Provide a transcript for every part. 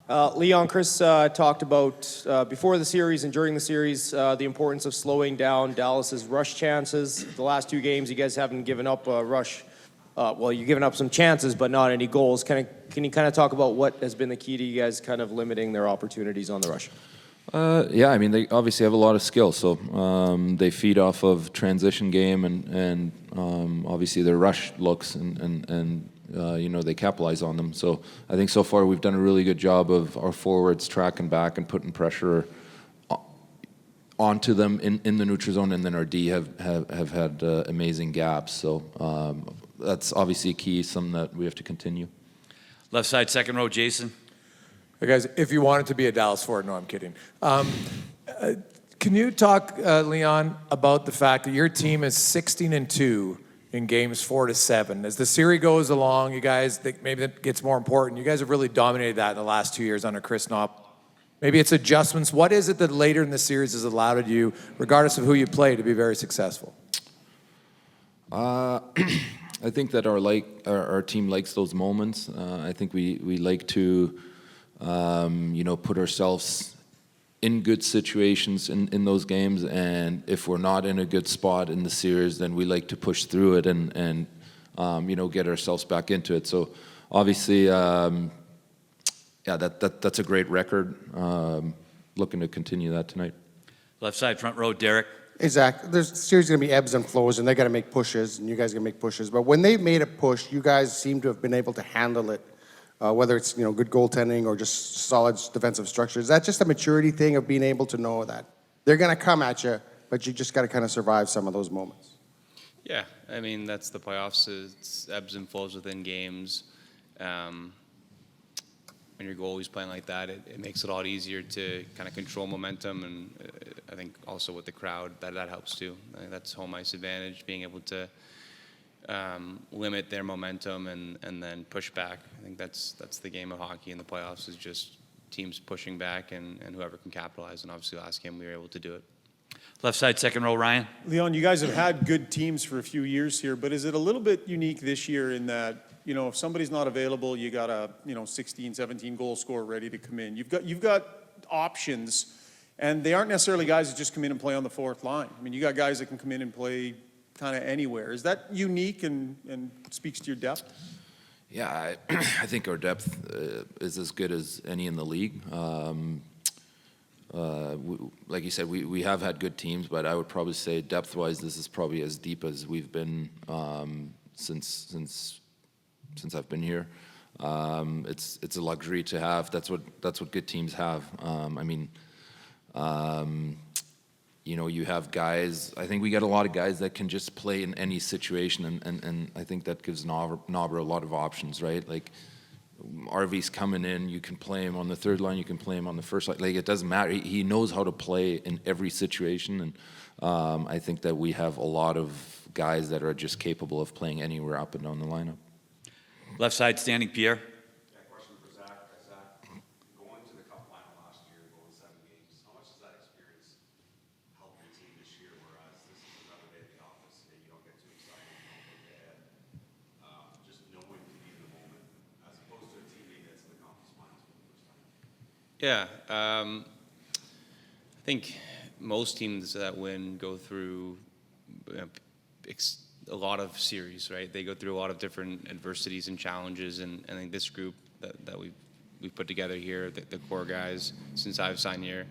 Leon, Chris talked about before the series and during the series the importance of slowing down Dallas's rush chances. The last two games, you guys haven't given up a rush. Well, you've given up some chances, but not any goals. Can you kind of talk about what has been the key to you guys kind of limiting their opportunities on the rush? Yeah, I mean, they obviously have a lot of skill, so they feed off of transition game and obviously their rush looks and they capitalize on them. So I think so far we've done a really good job of our forwards tracking back and putting pressure onto them in the neutral zone, and then our D have had amazing gaps. So that's obviously a key, something that we have to continue. Left side, second row, Jason. Hey guys, if you wanted to be a Dallas Ford, no, I'm kidding. Can you talk, Leon, about the fact that your team is 16-2 in games 4 to 7? As the series goes along, you guys think maybe that gets more important. You guys have really dominated that in the last 2 years under Chris Knopp. Maybe it's adjustments. What is it that later in the series has allowed you, regardless of who you play, to be very successful? I think that our team likes those moments. I think we like to put ourselves in good situations in those games, and if we're not in a good spot in the series, then we like to push through it and get ourselves back into it. So obviously, that's a great record. Looking to continue that tonight. Left side, front row, Derek. Hey, Zach, there's series going to be ebbs and flows, and they got to make pushes, and you guys got to make pushes. But when they made a push, you guys seem to have been able to handle it, whether it's good goaltending or just solid defensive structure. Is that just a maturity thing of being able to know that they're going to come at you, but you just got to kind of survive some of those moments? Yeah, I mean, that's the playoffs. It's ebbs and flows within games. When your goalie's playing like that, it makes it a lot easier to kind of control momentum, and I think also with the crowd, that helps too. I think that's home ice advantage, being able to limit their momentum and then push back. I think that's the game of hockey in the playoffs, is just teams pushing back and whoever can capitalize, and obviously last game we were able to do it. Left side, second row, Ryan. Leon, you guys have had good teams for a few years here, but is it a little bit unique this year in that, if somebody's not available, you got a 16, 17 goal scorer ready to come in. You've got options, and they aren't necessarily guys that just come in and play on the fourth line. I mean, you got guys that can come in and play kind of anywhere. Is that unique and speaks to your depth? Yeah, I think our depth is as good as any in the league. Like you said, we have had good teams, but I would probably say depth-wise, this is probably as deep as we've been since I've been here. It's a luxury to have. That's what good teams have. You have guys. I think we got a lot of guys that can just play in any situation, and I think that gives Nobber a lot of options, right? Like, RV's coming in, you can play him on the third line, you can play him on the first line. Like, it doesn't matter. He knows how to play in every situation, and I think that we have a lot of guys that are just capable of playing anywhere up and down the lineup. Left side, standing, Pierre. Yeah, question for Zach. Zach, going to the Cup final last year, going 7 games, how much does that experience help your team this year, whereas this is another day at the office and you don't get too excited, you don't look ahead, just knowing to be in the moment, as opposed to a team that gets to the conference finals for the first time? Yeah, I think most teams that win go through a lot of series, right? They go through a lot of different adversities and challenges, and I think this group that we've put together here, the core guys, since I've signed here,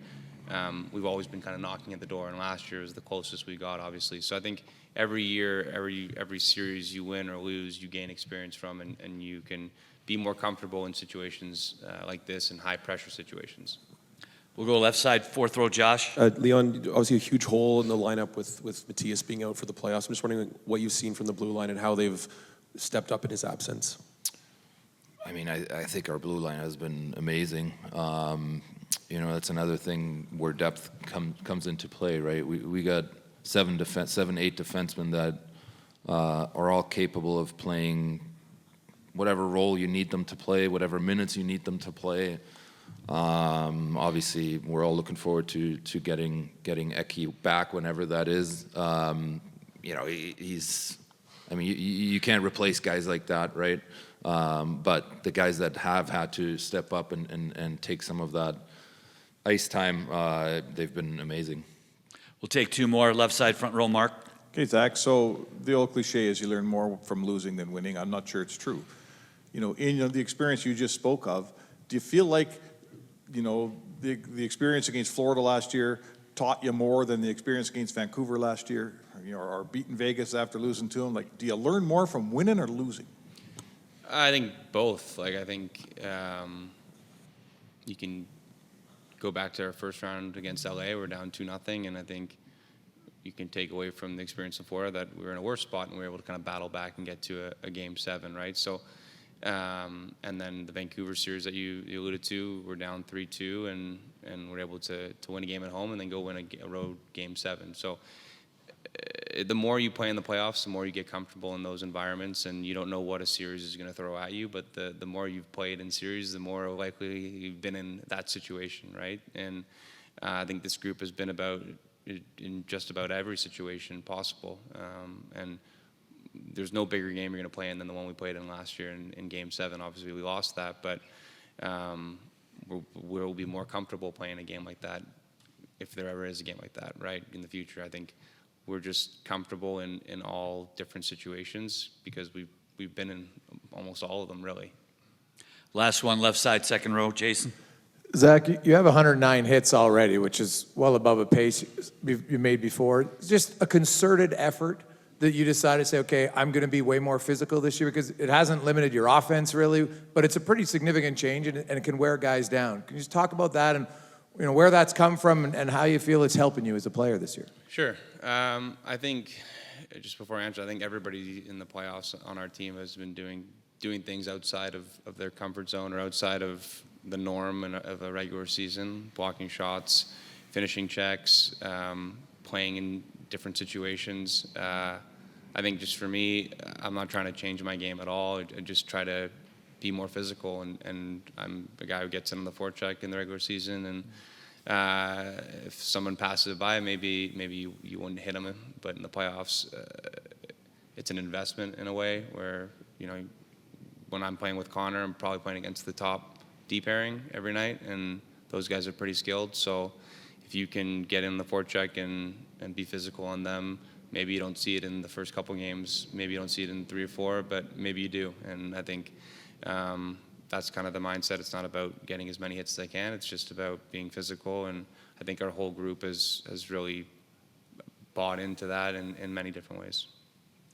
we've always been kind of knocking at the door, and last year was the closest we got, obviously. So I think every year, every series you win or lose, you gain experience from, and you can be more comfortable in situations like this, in high-pressure situations. We'll go left side, fourth row, Josh. Leon, obviously a huge hole in the lineup with Matthias being out for the playoffs. I'm just wondering what you've seen from the blue line and how they've stepped up in his absence. I mean, I think our blue line has been amazing. That's another thing where depth comes into play, right? We got 7, 8 defensemen that are all capable of playing whatever role you need them to play, whatever minutes you need them to play. Obviously, we're all looking forward to getting Eki back whenever that is. You can't replace guys like that, right? But the guys that have had to step up and take some of that ice time, they've been amazing. We'll take two more. Left side, front row, Mark. Okay, Zach, so the old cliche is you learn more from losing than winning. I'm not sure it's true. In the experience you just spoke of, do you feel like, the experience against Florida last year taught you more than the experience against Vancouver last year, or beating Vegas after losing to them? Like, do you learn more from winning or losing? I think both. I think you can go back to our first round against LA. We're down 2-0, and I think you can take away from the experience of Florida that we were in a worse spot and we were able to kind of battle back and get to a game 7, right? So, and then the Vancouver series that you alluded to, we're down 3-2 and we're able to win a game at home and then go win a road game 7. So the more you play in the playoffs, the more you get comfortable in those environments, and you don't know what a series is going to throw at you, but the more you've played in series, the more likely you've been in that situation, right? And I think this group has been about in just about every situation possible. And there's no bigger game you're going to play in than the one we played in last year in Game 7. Obviously, we lost that, but we'll be more comfortable playing a game like that if there ever is a game like that, right, in the future. I think we're just comfortable in all different situations because we've been in almost all of them, really. Last one, left side, second row, Jason. Zach, you have 109 hits already, which is well above a pace you made before. It's just a concerted effort that you decided to say, okay, I'm going to be way more physical this year, because it hasn't limited your offense really, but it's a pretty significant change and it can wear guys down. Can you just talk about that and where that's come from and how you feel it's helping you as a player this year? Sure. I think, just before I answer, I think everybody in the playoffs on our team has been doing things outside of their comfort zone or outside of the norm of a regular season, blocking shots, finishing checks, playing in different situations. I think just for me, I'm not trying to change my game at all. I just try to be more physical, and I'm a guy who gets in on the forecheck in the regular season, and if someone passes it by, maybe you wouldn't hit them, but in the playoffs, it's an investment in a way where, when I'm playing with Connor, I'm probably playing against the top D pairing every night, and those guys are pretty skilled. So if you can get in the forecheck and be physical on them, maybe you don't see it in the first couple games, maybe you don't see it in 3 or 4, but maybe you do. And I think that's kind of the mindset. It's not about getting as many hits as I can. It's just about being physical, and I think our whole group has really bought into that in many different ways.